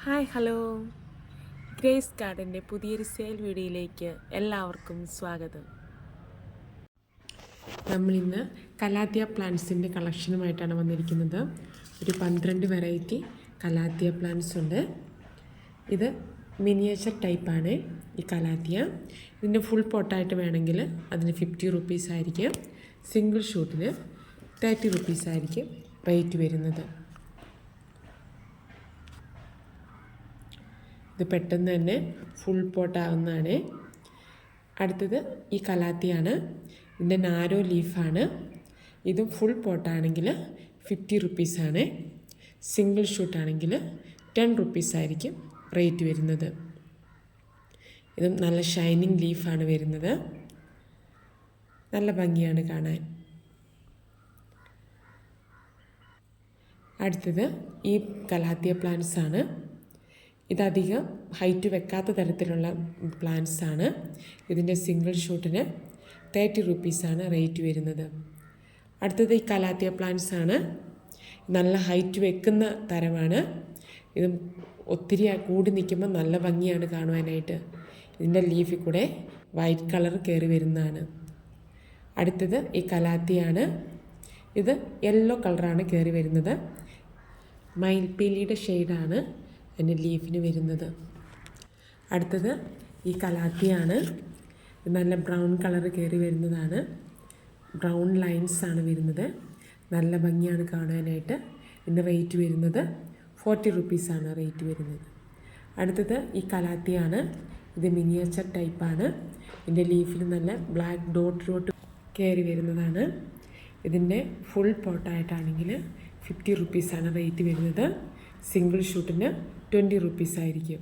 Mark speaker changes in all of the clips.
Speaker 1: Hi hello, grace ഗാർഡൻ്റെ പുതിയൊരു sale വീഡിയോയിലേക്ക് എല്ലാവർക്കും സ്വാഗതം. നമ്മളിന്ന് കലാത്തിയ പ്ലാന്റ്സിൻ്റെ കളക്ഷനുമായിട്ടാണ് വന്നിരിക്കുന്നത്. ഒരു 12 വെറൈറ്റി കലാത്തിയ പ്ലാന്റ്സ് ഉണ്ട്. ഇത് മിനിയേച്ചർ ടൈപ്പാണ് ഈ കലാത്തിയ. ഇതിൻ്റെ ഫുൾ പോട്ടായിട്ട് വേണമെങ്കിൽ അതിന് 50 റുപ്പീസ് ആയിരിക്കും. സിംഗിൾ ഷൂട്ടിന് 30 റുപ്പീസ് ആയിരിക്കും റേറ്റ് വരുന്നത്. ഇത് പെട്ടെന്ന് തന്നെ ഫുൾ പോട്ടാവുന്നതാണ്. അടുത്തത് ഈ കലാത്തിയാണ്. ഇതിൻ്റെ നാരോ ലീഫാണ്. ഇതും ഫുൾ പോട്ടാണെങ്കിൽ 50 റുപ്പീസാണ്. സിംഗിൾ ഷൂട്ടാണെങ്കിൽ 10 റുപ്പീസ് ആയിരിക്കും റേറ്റ് വരുന്നത്. ഇതും നല്ല ഷൈനിങ് ലീഫാണ് വരുന്നത്. നല്ല ഭംഗിയാണ് കാണാൻ. അടുത്തത് ഈ കലാത്തിയ പ്ലാന്റ്സ് ആണ്. ഇതധികം ഹൈറ്റ് വെക്കാത്ത തരത്തിലുള്ള പ്ലാന്റ്സ് ആണ്. ഇതിൻ്റെ സിംഗിൾ ഷൂട്ടിന് 30 റുപ്പീസാണ് റേറ്റ് വരുന്നത്. അടുത്തത് ഈ കലാത്തിയ പ്ലാന്റ്സ് ആണ്. നല്ല ഹൈറ്റ് വെക്കുന്ന തരമാണ്. ഇത് ഒത്തിരി കൂടി നിൽക്കുമ്പോൾ നല്ല ഭംഗിയാണ് കാണുവാനായിട്ട്. ഇതിൻ്റെ ലീഫിൽ കൂടെ വൈറ്റ് കളർ കയറി വരുന്നതാണ്. അടുത്തത് ഈ കലാത്തിയാണ്. ഇത് യെല്ലോ കളറാണ് കയറി വരുന്നത്. മയിൽപ്പീലിയുടെ ഷെയ്ഡാണ് അതിൻ്റെ ലീഫിന് വരുന്നത്. അടുത്തത് ഈ കലാത്തിയാണ്. നല്ല ബ്രൗൺ കളർ കയറി വരുന്നതാണ്. ബ്രൗൺ ലൈൻസാണ് വരുന്നത്. നല്ല ഭംഗിയാണ് കാണാനായിട്ട്. ഇതിൻ്റെ റേറ്റ് വരുന്നത് 40 റുപ്പീസാണ് റേറ്റ് വരുന്നത്. അടുത്തത് ഈ കലാത്തിയാണ്. ഇത് മിനിയേച്ചർ ടൈപ്പാണ്. ഇതിൻ്റെ ലീഫിൽ നല്ല ബ്ലാക്ക് ഡോട്ട് കയറി വരുന്നതാണ്. ഇതിൻ്റെ ഫുൾ പോട്ടായിട്ടാണെങ്കിൽ 50 റുപ്പീസാണ് റേറ്റ് വരുന്നത്. സിംഗിൾ ഷൂട്ടിന് 20 റുപ്പീസ് ആയിരിക്കും.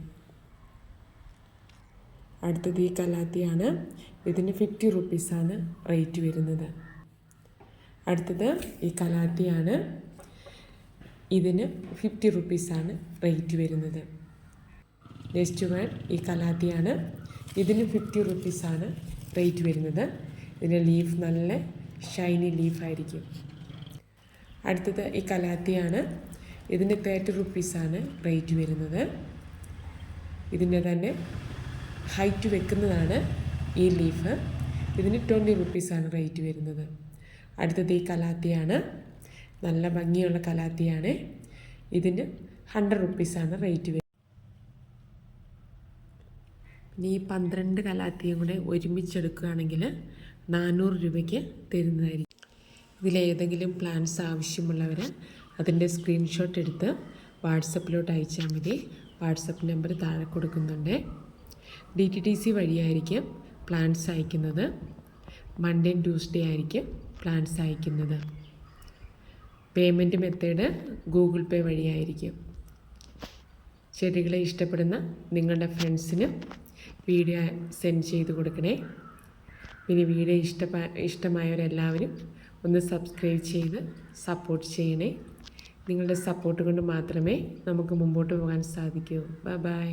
Speaker 1: അടുത്തത് ഈ കലാത്തിയാണ്. ഇതിന് 50 റുപ്പീസാണ് റേറ്റ് വരുന്നത്. അടുത്തത് ഈ കലാത്തിയാണ്. ഇതിന് 50 റുപ്പീസാണ് റേറ്റ് വരുന്നത്. നെക്സ്റ്റ് വൺ ഈ കലാത്തിയാണ്. ഇതിന് 50 റുപ്പീസാണ് റേറ്റ് വരുന്നത്. ഇതിൻ്റെ ലീഫ് നല്ല ഷൈനി ലീഫായിരിക്കും. അടുത്തത് ഈ കലാത്തിയാണ്. ഇതിന് 30 റുപ്പീസാണ് റേറ്റ് വരുന്നത്. ഇതിൻ്റെ തന്നെ ഹൈറ്റ് വെക്കുന്നതാണ് ഈ ലീഫ്. ഇതിന് 20 റുപ്പീസാണ് റേറ്റ് വരുന്നത്. അടുത്തത് ഈ കലാത്തിയാണ്. നല്ല ഭംഗിയുള്ള കലാത്തിയാണ്. ഇതിന് 100 റുപ്പീസാണ് റേറ്റ് വരുന്നത്. പിന്നെ ഈ 12 കലാത്തിയും കൂടെ ഒരുമിച്ചെടുക്കുകയാണെങ്കിൽ 400 രൂപയ്ക്ക് തരുന്നതായിരിക്കും. ഇതിലേതെങ്കിലും പ്ലാൻസ് ആവശ്യമുള്ളവർ അതിൻ്റെ സ്ക്രീൻഷോട്ട് എടുത്ത് വാട്സപ്പിലോട്ട് അയച്ചാൽ മതി. വാട്സപ്പ് നമ്പർ താഴെ കൊടുക്കുന്നുണ്ട്. DTDC വഴിയായിരിക്കും പ്ലാൻസ് അയക്കുന്നത്. മൺഡേ ട്യൂസ്ഡേ ആയിരിക്കും പ്ലാൻസ് അയക്കുന്നത്. പേയ്മെൻറ്റ് മെത്തേഡ് ഗൂഗിൾ പേ വഴിയായിരിക്കും. ചെടികളെ ഇഷ്ടപ്പെടുന്ന നിങ്ങളുടെ ഫ്രണ്ട്സിന് വീഡിയോ സെൻഡ് ചെയ്ത് കൊടുക്കണേ. ഇനി വീഡിയോ ഇഷ്ടമായവരെല്ലാവരും ഒന്ന് സബ്സ്ക്രൈബ് ചെയ്ത് സപ്പോർട്ട് ചെയ്യണേ. നിങ്ങളുടെ സപ്പോർട്ട് കൊണ്ട് മാത്രമേ നമുക്ക് മുമ്പോട്ട് പോകാൻ സാധിക്കൂ. ബൈ.